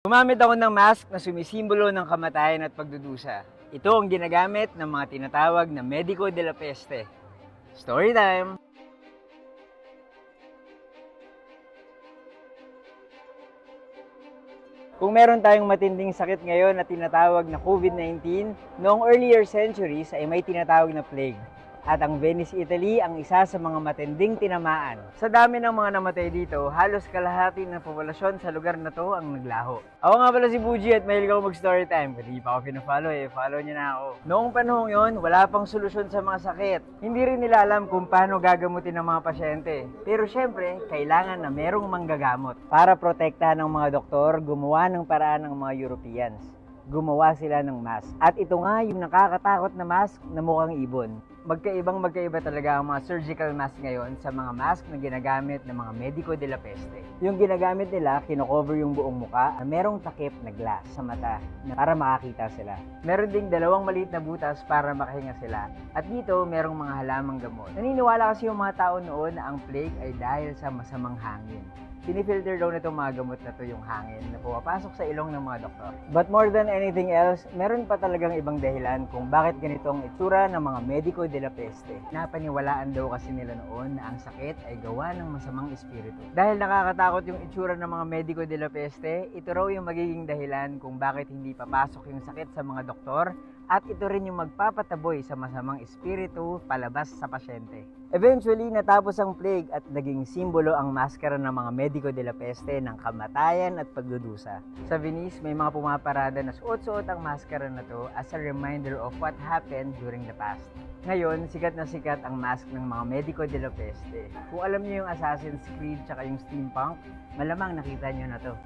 Gumamit ako ng mask na sumisimbolo ng kamatayan at pagdudusa. Ito ang ginagamit ng mga tinatawag na Medico de la Peste. Story time! Kung meron tayong matinding sakit ngayon na tinatawag na COVID-19, noong earlier centuries ay may tinatawag na plague. At ang Venice, Italy ang isa sa mga matinding tinamaan. Sa dami ng mga namatay dito, halos kalahati ng populasyon sa lugar na to ang naglaho. Ako nga pala si Buji at mahilig ako mag-story time. Kung di pa ako pinafollow follow niyo na ako. Noong panahong yon, wala pang solusyon sa mga sakit. Hindi rin nila alam kung paano gagamutin ng mga pasyente. Pero syempre, kailangan na merong manggagamot. Para protektahan ng mga doktor, gumawa ng paraan ng mga Europeans. Gumawa sila ng mask. At ito nga yung nakakatakot na mask na mukhang ibon. Magkaiba talaga ang mga surgical mask ngayon sa mga mask na ginagamit ng mga Medico de la Peste. Yung ginagamit nila, kinocover yung buong muka na merong takip na glass sa mata para makakita sila. Meron ding dalawang maliit na butas para makahinga sila. At dito, merong mga halamang gamot. Naniniwala kasi yung mga tao noon na ang plague ay dahil sa masamang hangin. Pinifilter daw nitong mga gamot na to yung hangin na pumapasok sa ilong ng mga doktor. But more than anything else, meron pa talagang ibang dahilan kung bakit ganito ang itsura ng mga Medico de la Peste. Napaniwalaan daw kasi nila noon na ang sakit ay gawa ng masamang espiritu. Dahil nakakatakot yung itsura ng mga Medico de la Peste, ito raw yung magiging dahilan kung bakit hindi papasok yung sakit sa mga doktor at ito rin yung magpapataboy sa masamang espiritu palabas sa pasyente. Eventually, natapos ang plague at naging simbolo ang maskara ng mga Medico de la Peste ng kamatayan at pagdudusa. Sa Venice, may mga pumaparada na suot-suot ang maskara na to as a reminder of what happened during the past. Ngayon, sikat na sikat ang mask ng mga Medico de la Peste. Kung alam niyo yung Assassin's Creed tsaka yung steampunk, malamang nakita niyo na to.